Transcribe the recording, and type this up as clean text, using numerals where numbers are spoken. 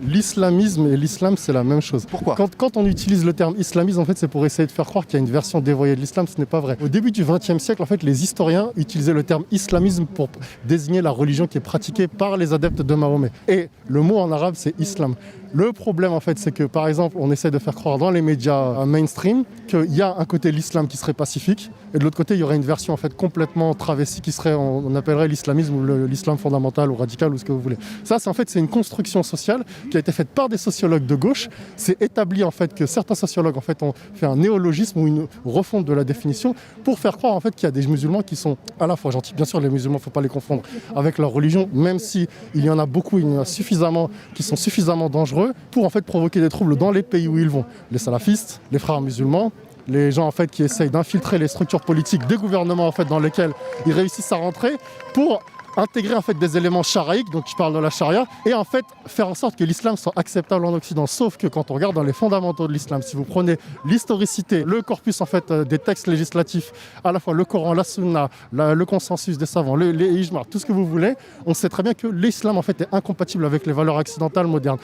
L'islamisme et l'islam, c'est la même chose. Pourquoi? Quand on utilise le terme islamisme, en fait, c'est pour essayer de faire croire qu'il y a une version dévoyée de l'islam. Ce n'est pas vrai. Au début du XXe siècle, en fait, les historiens utilisaient le terme islamisme pour désigner la religion qui est pratiquée par les adeptes de Mahomet. Et le mot en arabe, c'est islam. Le problème, en fait, c'est que, par exemple, on essaie de faire croire dans les médias mainstream qu'il y a un côté l'islam qui serait pacifique, et de l'autre côté, il y aurait une version, en fait, complètement travestie qui serait, on appellerait l'islamisme ou l'islam fondamental ou radical ou ce que vous voulez. Ça, c'est une construction sociale qui a été faite par des sociologues de gauche. C'est établi, en fait, que certains sociologues, en fait, ont fait un néologisme ou une refonte de la définition pour faire croire, en fait, qu'il y a des musulmans qui sont à la fois gentils. Bien sûr, les musulmans, il ne faut pas les confondre avec leur religion, même si il y en a beaucoup, il y en a suffisamment qui sont suffisamment dangereux pour en fait provoquer des troubles dans les pays où ils vont. Les salafistes, les frères musulmans, les gens en fait qui essayent d'infiltrer les structures politiques des gouvernements en fait dans lesquels ils réussissent à rentrer pour intégrer en fait des éléments charaïques, donc je parle de la charia, et en fait faire en sorte que l'islam soit acceptable en Occident. Sauf que quand on regarde dans les fondamentaux de l'islam, si vous prenez l'historicité, le corpus en fait des textes législatifs, à la fois le Coran, la Sunna, le consensus des savants, les ijma, tout ce que vous voulez, on sait très bien que l'islam en fait est incompatible avec les valeurs occidentales modernes.